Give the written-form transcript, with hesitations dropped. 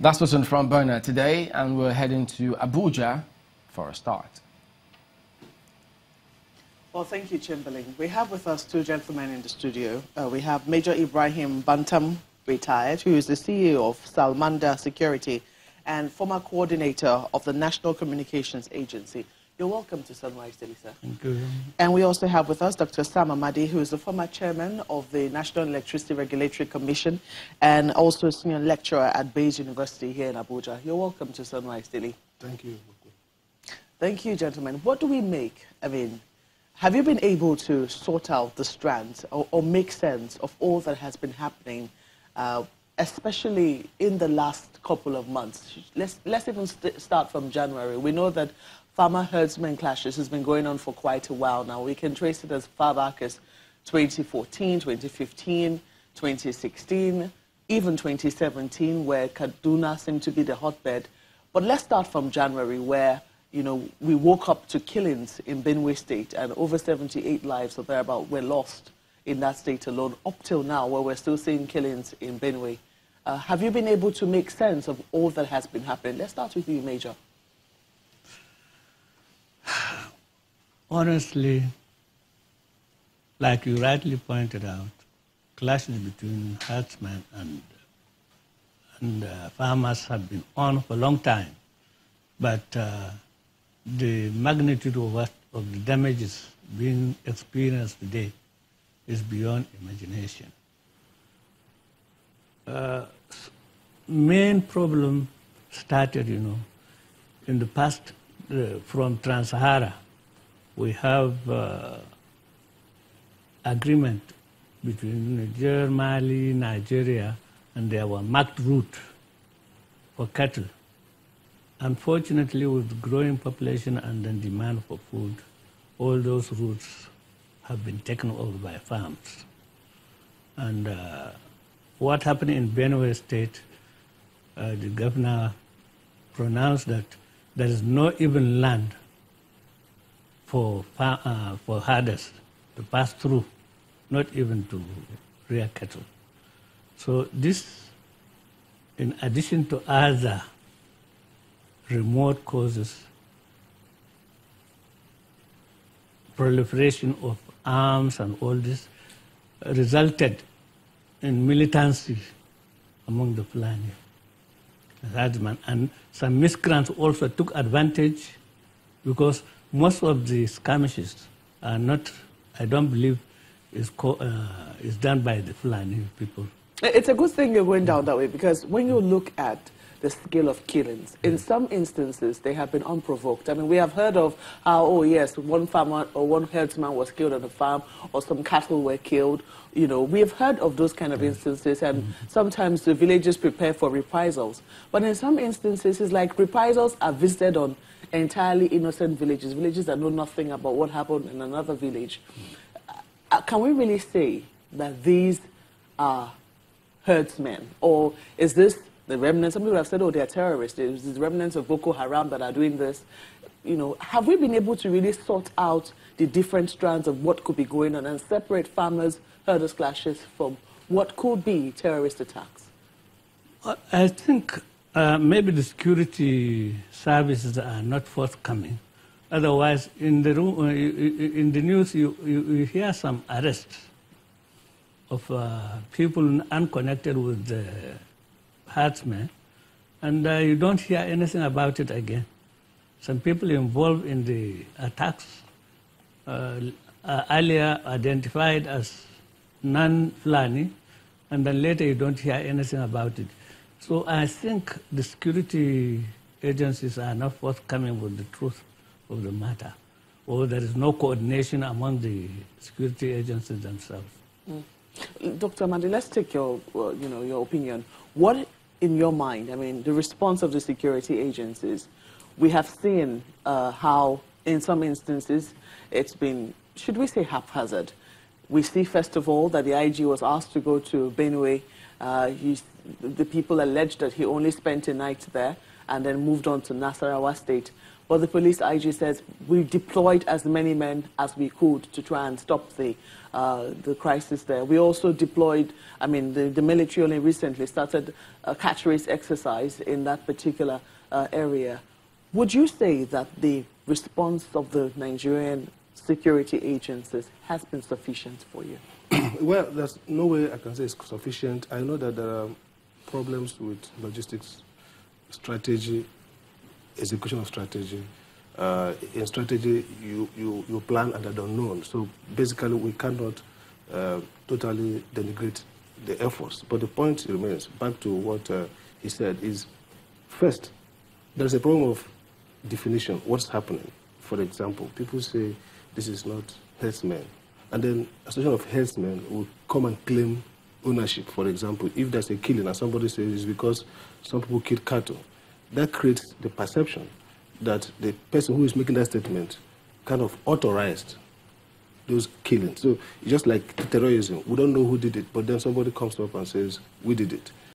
That's what's in front burner today, and we're heading to Abuja for a start. Well, thank you, Chamberlain. We have with us two gentlemen in the studio. We have Major Ibrahim Bantam, retired, who is the CEO of Salmanda Security and former coordinator of the National Communications Agency. You're welcome to Sunrise Daily, sir. Thank you. And we also have with us Dr. Sam Amadi, who is the former chairman of the National Electricity Regulatory Commission and also a senior lecturer at Bayes University here in Abuja. You're welcome to Sunrise Daily. Thank you. Thank you, gentlemen. What do we make? I mean, have you been able to sort out the strands or make sense of all that has been happening, especially in the last couple of months? Let's even start from January. We know that farmer-herdsman clashes has been going on for quite a while now. We can trace it as far back as 2014, 2015, 2016, even 2017, where Kaduna seemed to be the hotbed. But let's start from January, where, you know, we woke up to killings in Benue State, and over 78 lives or thereabout were lost in that state alone, up till now, where we're still seeing killings in Benue. Have you been able to make sense of all that has been happening? Let's start with you, Major. Honestly, like you rightly pointed out, clashes between herdsmen and farmers have been on for a long time. But the magnitude of the damages being experienced today is beyond imagination. Main problem started, you know, in the past from Trans-Sahara. We have agreement between Niger, Mali, Nigeria, and there were marked route for cattle. Unfortunately, with the growing population and the demand for food, all those routes have been taken over by farms. And what happened in Benue State, the governor pronounced that there is no even land for herders to pass through, not even to rear cattle. So this, in addition to other remote causes, proliferation of arms and all this, resulted in militancy among the Fulani herdsmen. And some miscreants also took advantage, because most of the skirmishes are not, I don't believe, is done by the Fulani people. It's a good thing you're going down that way, because when you look at the scale of killings, in some instances they have been unprovoked. I mean, we have heard of how, oh yes, one farmer or one herdsman was killed on the farm, or some cattle were killed. You know, we have heard of those kind of instances, and sometimes the villagers prepare for reprisals. But in some instances, it's like reprisals are visited on entirely innocent villages, villages that know nothing about what happened in another village. Can we really say that these are herdsmen, or is this the remnants? Some people have said, oh, they're terrorists. It's the remnants of Boko Haram that are doing this. You know, have we been able to really sort out the different strands of what could be going on and separate farmers, herders clashes from what could be terrorist attacks? I think maybe the security services are not forthcoming. Otherwise, in the news, you hear some arrests of people unconnected with the herdsmen, and you don't hear anything about it again. Some people involved in the attacks earlier identified as non-Fulani, and then later you don't hear anything about it. So I think the security agencies are not forthcoming with the truth of the matter, or there is no coordination among the security agencies themselves. Dr. Amadi, let's take your, your opinion. What, in your mind, I mean, the response of the security agencies? We have seen how, in some instances, it's been, should we say, haphazard. We see, first of all, that the IG was asked to go to Benue. The people alleged that he only spent a night there, and then moved on to Nasarawa State. But the police IG says we deployed as many men as we could to try and stop the crisis there. We also deployed, I mean, the military only recently started a catch race exercise in that particular area. Would you say that the response of the Nigerian security agencies has been sufficient for you? Well, there's no way I can say it's sufficient. I know that there are problems with logistics, strategy, execution of strategy. In strategy, you plan at the unknown. So basically, we cannot totally denigrate the efforts. But the point remains, back to what he said, is first, there's a problem of definition. What's happening? For example, people say this is not herdsmen. And then a association of herdsmen will come and claim ownership. For example, if there's a killing and somebody says it's because some people killed cattle, that creates the perception that the person who is making that statement kind of authorized those killings. So it's just like terrorism. We don't know who did it, but then somebody comes up and says, we did it.